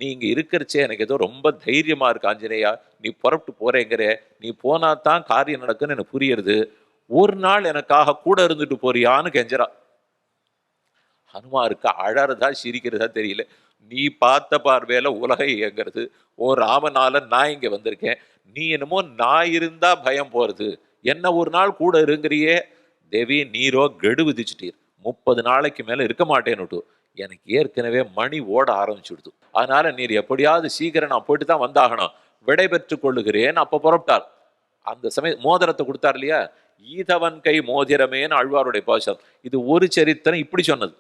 நீங்க இருக்கிறச்சே எனக்கு ஏதோ ரொம்ப தைரியமா இருக்கு ஆஞ்சநேயா. நீ புறப்பட்டு போறேங்கிற. நீ போனா தான் காரியம் நடக்குன்னு எனக்கு புரியுறது. ஒரு நாள் எனக்காக கூட இருந்துட்டு போறியான்னு கெஞ்சறா. ஹனுமாருக்கு அழறதா சிரிக்கிறதா தெரியல. நீ பார்த்த பார்வையில உலகை இயங்கிறது. ஓ ராமனால நான் இங்க வந்திருக்கேன். நீ என்னமோ நான் இருந்தா பயம் போறது. என்ன ஒரு நாள் கூட இருங்கிறியே. தேவி நீரோ கெடு விதிச்சுட்டீர். 30 நாளைக்கு மேல இருக்க மாட்டேன்னுட்டு. எனக்கு ஏற்கனவே மணி ஓட ஆரம்பிச்சுடுது. அதனால நீர் எப்படியாவது சீக்கிரம் நான் போயிட்டு தான் வந்தாகணும். விடை பெற்றுக் கொள்ளுகிறேன். அப்ப புறப்பட்டார். அந்த சமயம் மோதிரத்தை கொடுத்தார் இல்லையா? ஈதவன் கை மோதிரமேன்னு ஆழ்வாருடைய பாசம். இது ஒரு சரித்திரம் இப்படி சொன்னது.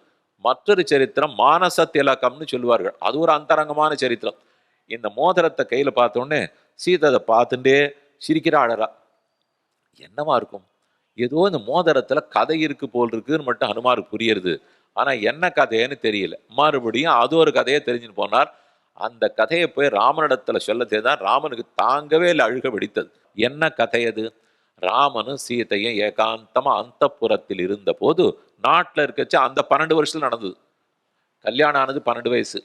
மற்றொரு சரித்திரம் மானச திலகம்னு சொல்லுவார்கள். அது ஒரு அந்தரங்கமான சரித்திரம். இந்த மோதிரத்தை கையில பார்த்த உடனே சீதை அதை பார்த்துட்டே சிரிக்கிற அழறா. என்னவா இருக்கும்? ஏதோ இந்த மோதிரத்துல கதை இருக்கு போல் இருக்குன்னு மட்டும் ஹனுமாருக்கு புரியுறது. ஆனா என்ன கதைன்னு தெரியல. மறுபடியும் அது ஒரு கதையை தெரிஞ்சுன்னு போனார். அந்த கதையை போய் ராமனிடத்துல சொல்ல தெரிதான். ராமனுக்கு தாங்கவே இல்லை, அழுக வெடித்தது. என்ன கதை அது? ராமனும் சீதையும் ஏகாந்தமா அந்தப்புரத்தில் இருந்த போது நாட்டில் இருக்கச்சு அந்த 12 வருஷத்துல நடந்தது. கல்யாணம் ஆனது 12 வயசு.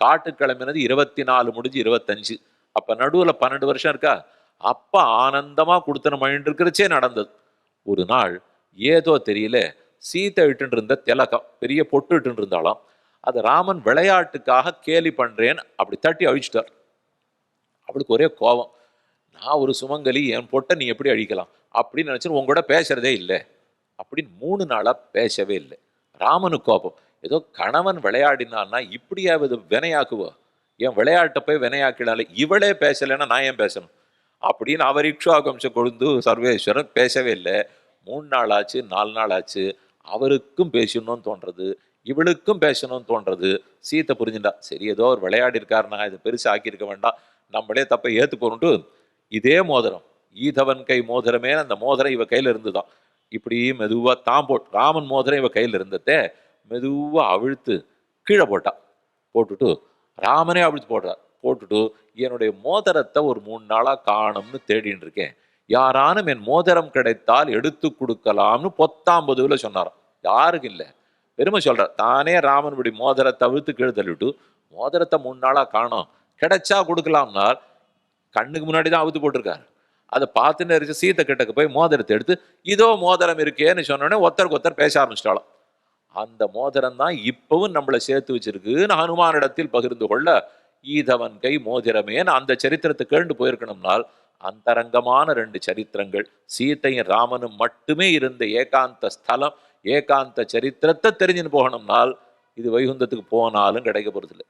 காட்டு கிளம்பினது 24 முடிஞ்சு 25. அப்ப நடுவுல 12 வருஷம் இருக்கா? அப்ப ஆனந்தமா குடுத்தன மழை இருக்கிறச்சே நடந்தது. ஒரு நாள் ஏதோ தெரியல, சீதை இட்டு இருந்த திலகம் பெரிய பொட்டு இட்டு இருந்தாலும் அது ராமன் விளையாட்டுக்காக கேலி பண்றேன்னு அப்படி தட்டி அழிச்சிட்டார். அவளுக்கு ஒரே கோபம். நான் ஒரு சுமங்கலி, என் பொட்டை நீ எப்படி அழிக்கலாம் அப்படின்னு நினைச்சு உங்க கூட பேசுறதே இல்லை அப்படின்னு 3 நாளா பேசவே இல்லை. ராமனுக்கு கோபம். ஏதோ கணவன் விளையாடினான்னா இப்படியாவது வினையாக்குவோ? என் விளையாட்டை போய் வினையாக்கினாலே இவளே பேசலைன்னா நான் ஏன் பேசணும் அப்படின்னு அவர் இக்ஷுவாகம்சம் கொழுந்து சர்வேஸ்வரன் பேசவே இல்லை. 3 நாள் ஆச்சு, 4 நாள் ஆச்சு. அவருக்கும் பேசணும்னு தோன்றது, இவளுக்கும் பேசணும்னு தோன்றது. சீத்தை புரிஞ்சுட்டா. சரி ஏதோ ஒரு விளையாடி இருக்காருன்னா இதை பெருசு ஆக்கியிருக்க வேண்டாம், நம்மளே தப்பை ஏத்துக்கணும்ட்டு இதே மோதிரம் ஈதவன் கை மோதிரமே அந்த மோதிரம் இவ கையில இருந்துதான். இப்படி மெதுவா தான் போட்டு ராமன் மோதிரம் இவ கையில இருந்ததே மெதுவா அவிழ்த்து கீழே போட்டா. போட்டுட்டு ராமனே அவிழ்த்து போடுறார். போட்டுட்டு என்னுடைய மோதிரத்தை ஒரு 3 நாளா காணும்னு தேடின்னு இருக்கேன். யாரானும் என் மோதிரம் கிடைத்தால் எடுத்து கொடுக்கலாம்னு 19 சொன்னாராம். யாருக்கு இல்லை, பெருமை சொல்றார். தானே ராமன் இப்படி மோதிரத்தை அவிழ்த்து கீழே தள்ளிவிட்டு மோதிரத்தை 3 நாளா காணோம், கிடைச்சா கொடுக்கலாம்னா கண்ணுக்கு முன்னாடி தான் அவுத்து போட்டிருக்காரு. அதை பார்த்துன்னு இருக்க சீத்தை கிட்டக்கு போய் மோதிரத்தை எடுத்து இதோ மோதிரம் இருக்கேன்னு சொன்னோடனே ஒருத்தருக்கு ஒருத்தர் பேச ஆரம்பிச்சிட்டாலும். அந்த மோதிரம் தான் இப்பவும் நம்மளை சேர்த்து வச்சிருக்குன்னு ஹனுமானிடத்தில் பகிர்ந்து கொள்ள ஈதவன் கை மோதிரமேன்னு அந்த சரித்திரத்தை கேண்டு போயிருக்கணும்னால் அந்தரங்கமான 2 சரித்திரங்கள் சீத்தையும் ராமனும் மட்டுமே இருந்த ஏகாந்த ஸ்தலம், ஏகாந்த சரித்திரத்தை தெரிஞ்சுன்னு போகணும்னால் இது வைகுந்தத்துக்கு போனாலும் கிடைக்க போறதில்லை.